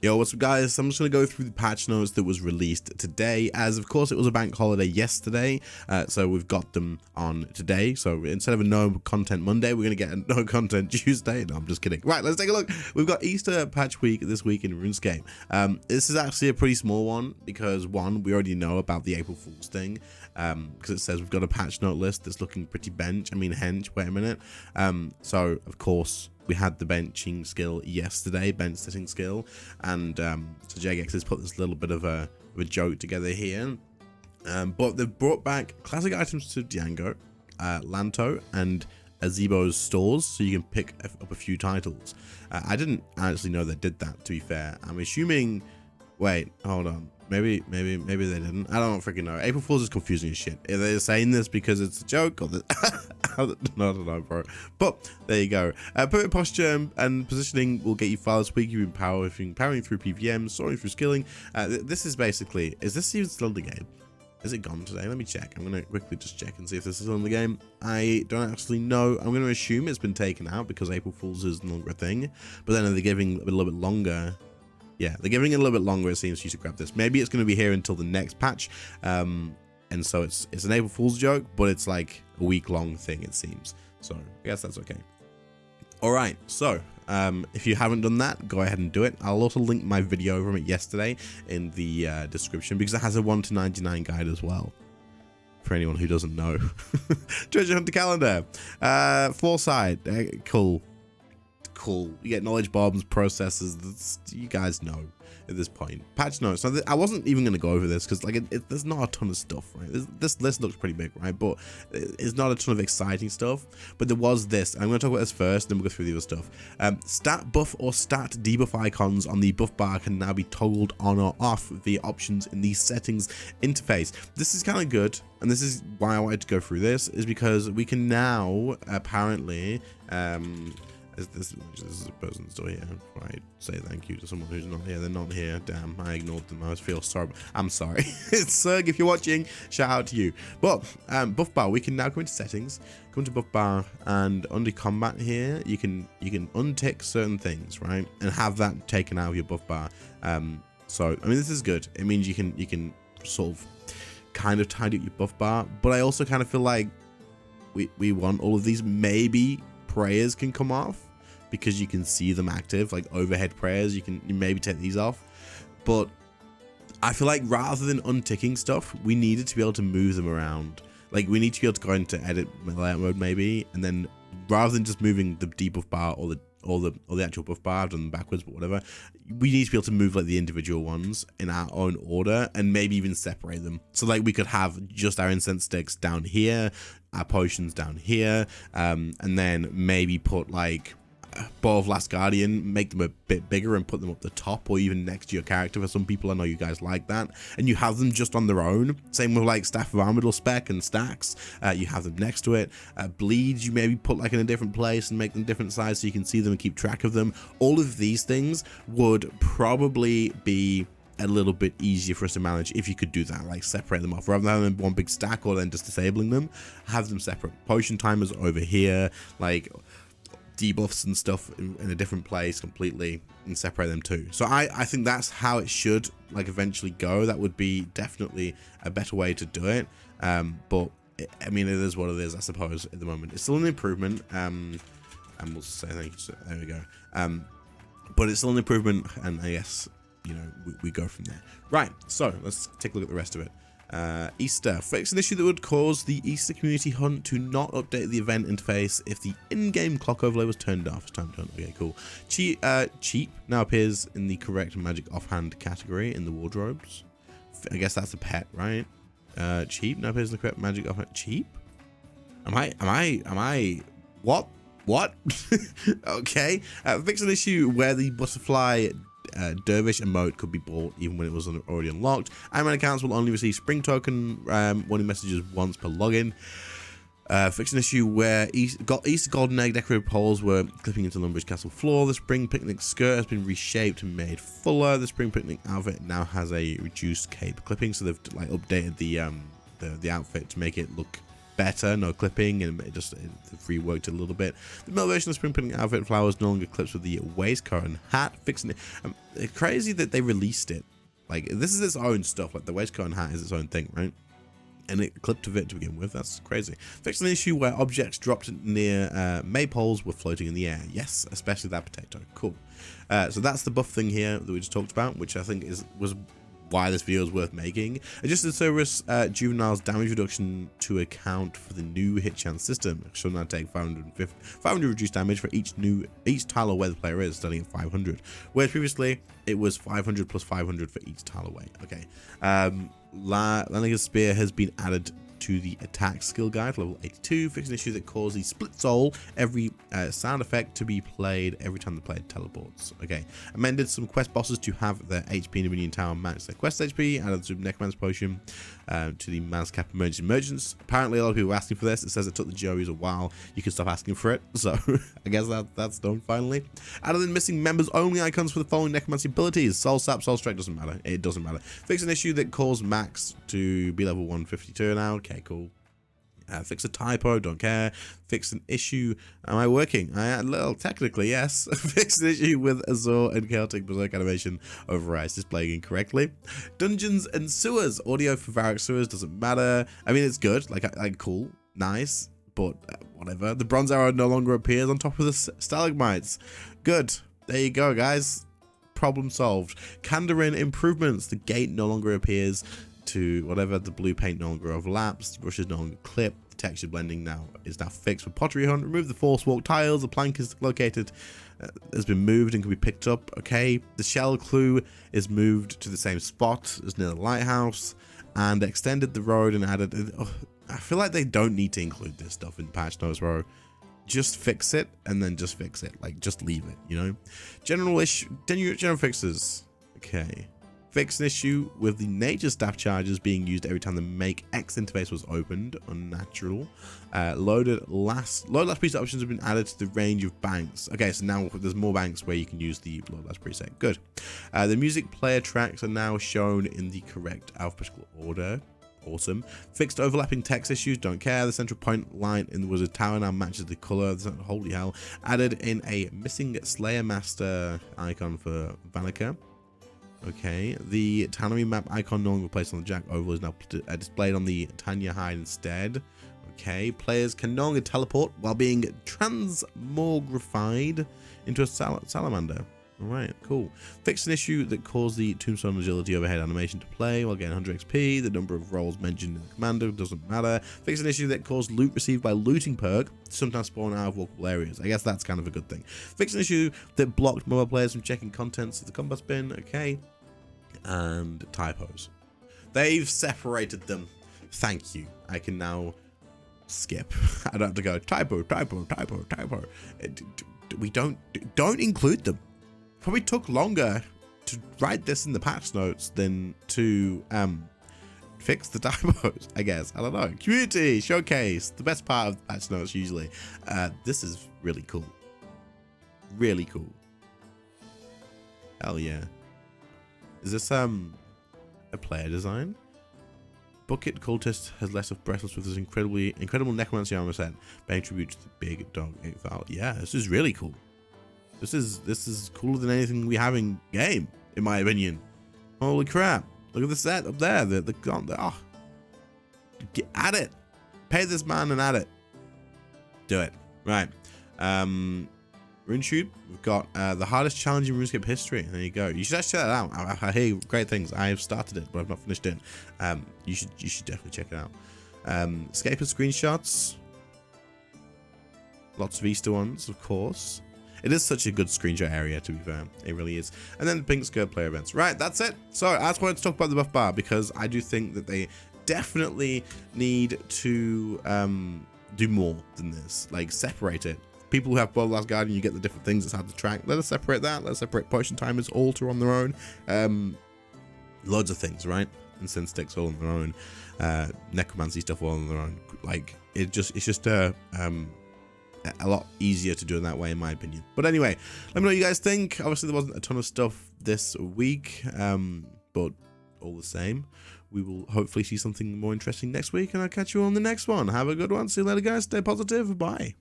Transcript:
Yo, what's up guys? I'm just going to go through the patch notes that was released today, as of course it was a bank holiday yesterday, so we've got them on today. So instead of a no content Monday, we're going to get a no content Tuesday. No, I'm just kidding. Right, let's take a look. We've got Easter patch week this week in RuneScape. This is actually a pretty small one because one, we already know about the April Fool's thing, because it says we've got a patch note list that's looking pretty hench, wait a minute. So of course, we had the benching skill yesterday, bench sitting skill, and so Jagex has put this little bit of a joke together here. But they've brought back classic items to Django, Lanto, and Azebo's stores, so you can pick up a few titles. I didn't actually know they did that, to be fair. I'm assuming. Wait, hold on. Maybe they didn't. I don't freaking know. April Fool's is confusing as shit. Are they saying this because it's a joke, or I don't know, bro. But there you go. Perfect posture and positioning will get you far this week. You've been powering through PVM, soaring through skilling. This is basically. Is this even still in the game? Is it gone today? Let me check. I'm gonna quickly just check and see if this is on the game. I don't actually know. I'm gonna assume it's been taken out because April Fool's is no longer a thing. But then they're giving a little bit longer. Yeah, they're giving it a little bit longer, it seems, for you to grab this. Maybe it's going to be here until the next patch. And so it's an April Fool's joke, but it's like a week-long thing, it seems. So I guess that's okay. All right, so if you haven't done that, go ahead and do it. I'll also link my video from it yesterday in the description because it has a 1 to 99 guide as well. For anyone who doesn't know. Treasure Hunter calendar. Foresight. Cool. You get knowledge bombs, processes. You guys know at this point. Patch notes. Now, I wasn't even going to go over this because like there's not a ton of stuff, right? This list looks pretty big, right? But it's not a ton of exciting stuff. But there was this. I'm going to talk about this first, then we'll go through the other stuff. Stat buff or stat debuff icons on the buff bar can now be toggled on or off via options in the settings interface. This is kind of good, and this is why I wanted to go through this, is because we can now apparently. This is a person still here. Right, say thank you to someone who's not here. They're not here. Damn, I ignored them. I feel sorry. I'm sorry. It's Serg, if you're watching, shout out to you. But buff bar, we can now go into settings, come to buff bar, and under combat here, you can untick certain things, right, and have that taken out of your buff bar. So I mean, this is good. It means you can sort of kind of tidy up your buff bar. But I also kind of feel like we want all of these. Maybe prayers can come off, because you can see them active, like overhead prayers. You maybe take these off, but I feel like rather than unticking stuff, we needed to be able to move them around. Like we need to be able to go into edit layout mode maybe, and then rather than just moving the debuff bar or the actual buff bar, I've done them backwards, but whatever, we need to be able to move like the individual ones in our own order and maybe even separate them. So like we could have just our incense sticks down here, our potions down here, and then maybe put like Bow of Last Guardian, make them a bit bigger and put them up the top or even next to your character. For some people, I know you guys like that, and you have them just on their own. Same with like Staff of Armadyl spec and stacks, you have them next to it. Bleeds, you maybe put like in a different place and make them different size so you can see them and keep track of them. All of these things would probably be a little bit easier for us to manage if you could do that, like separate them off rather than having one big stack or then just disabling them. Have them separate. Potion timers over here, like debuffs and stuff in a different place completely, and separate them too. So I think that's how it should like eventually go. That would be definitely a better way to do it. But I mean, it is what it is, I suppose. At the moment, it's still an improvement. And we'll say thank you. So there we go. But it's still an improvement, and I guess, you know, we go from there. Right. So let's take a look at the rest of it. Easter. Fix an issue that would cause the Easter community hunt to not update the event interface if the in-game clock overlay was turned off. It's time to hunt. Okay, cool. Cheap now appears in the correct magic offhand category in the wardrobes. I guess that's a pet, right? Cheap now appears in the correct magic offhand. Cheap? Am I what? Okay. Fix an issue where the butterfly Dervish emote could be bought even when it was already unlocked. Iron accounts will only receive spring token warning messages once per login. Fix an issue where Easter golden egg decorated poles were clipping into Lumbridge Castle floor. The spring picnic skirt has been reshaped and made fuller. The spring picnic outfit now has a reduced cape clipping, so they've like updated the outfit to make it look better, no clipping, and it reworked it a little bit. The male version of spring printing outfit and flowers no longer clips with the waistcoat and hat, fixing it. It's crazy that they released it. Like, this is its own stuff. Like, the waistcoat and hat is its own thing, right? And it clipped to it to begin with. That's crazy. Fixing an issue where objects dropped near maypoles were floating in the air. Yes, especially that potato. Cool. So that's the buff thing here that we just talked about, which I think was why this video is worth making. Adjusted Cerberus Juvenile's damage reduction to account for the new hit chance system. It should now take 500 reduced damage for each tile where the player is, starting at 500. Whereas previously it was 500 plus 500 for each tile away. Okay. Lanigan's Spear has been added to the attack skill guide, level 82, fixing an issue that caused the split soul every sound effect to be played every time the player teleports. Okay, amended some quest bosses to have their HP in the Minion Tower match their quest HP, added some Necromancer Potion to the Man's Cap Emergency Emergence. Apparently a lot of people were asking for this. It says it took the Joeys a while. You can stop asking for it, so I guess that's done finally. Added in missing members only icons for the following necromancy abilities. Soul Sap, Soul Strike, doesn't matter. It doesn't matter. Fix an issue that caused Max to be level 152 now. Okay, cool. Fix a typo, don't care. Fix an issue. Am I working? Well, technically, yes. Fix an issue with Azure and Chaotic Berserk animation overrides displaying incorrectly. Dungeons and Sewers. Audio for Varrock Sewers doesn't matter. I mean, it's good. Like cool. Nice. But whatever. The bronze arrow no longer appears on top of the stalagmites. Good. There you go, guys. Problem solved. Kandarin improvements. The gate no longer appears to whatever. The blue paint no longer overlaps. The brushes no longer clip. The texture blending is now fixed for Pottery Hunt. Remove the force walk tiles. The plank is located, has been moved and can be picked up. Okay. The shell clue is moved to the same spot as near the lighthouse, and extended the road and added. I feel like they don't need to include this stuff in patch notes, bro. Just fix it and then just fix it. Like, just leave it, you know? General fixes. Okay. Fix an issue with the nature staff charges being used every time the make X interface was opened. Unnatural. Load last preset options have been added to the range of banks. Okay, so now there's more banks where you can use the load last preset. Good. The music player tracks are now shown in the correct alphabetical order. Awesome. Fixed overlapping text issues, don't care. The central point line in the Wizard Tower now matches the color. Holy hell. Added in a missing Slayer Master icon for Vanica. Okay, the Tannery map icon no longer placed on the Jack Oval is now displayed on the Tanya Hide instead. Okay, players can no longer teleport while being transmogrified into a salamander. Alright, cool. Fixed an issue that caused the Tombstone Agility overhead animation to play while getting 100 XP. The number of rolls mentioned in the commando doesn't matter. Fixed an issue that caused loot received by looting perk to sometimes spawn out of walkable areas. I guess that's kind of a good thing. Fixed an issue that blocked mobile players from checking contents of the combat bin. Okay. And typos. They've separated them. Thank you. I can now skip. I don't have to go typo. We don't include them. Probably took longer to write this in the patch notes than to fix the typos, I guess. I don't know. Community showcase, the best part of the patch notes usually. This is really cool. Really cool. Hell yeah. Is this a player design? Bucket Cultist has less of Breathless with his incredible necromancy armor set, paying tribute to the big dog 8000. Yeah, this is really cool. This is cooler than anything we have in game, in my opinion. Holy crap! Look at the set up there. Get at it. Pay this man and add it. Do it. Right. RuneShoot. We've got the hardest challenge in RuneScape history. There you go. You should actually check that out. I hear great things. I have started it, but I've not finished it. You should definitely check it out. Escaper screenshots. Lots of Easter ones, of course. It is such a good screenshot area, to be fair. It really is. And then the pink skirt player events. Right, that's it. So I just wanted to talk about the buff bar because I do think that they definitely need to do more than this. Like, separate it. People who have Bloodlust Guardian, you get the different things. It's hard to track. Let us separate that. Let's separate Potion Timers, Altar on their own. Loads of things, right? And Sin Sticks all on their own. Necromancy stuff all on their own. Like, it's just a lot easier to do in that way, in my opinion. But anyway, let me know what you guys think. Obviously, there wasn't a ton of stuff this week, but all the same, we will hopefully see something more interesting next week, and I'll catch you on the next one. Have a good one. See you later, guys. Stay positive. Bye.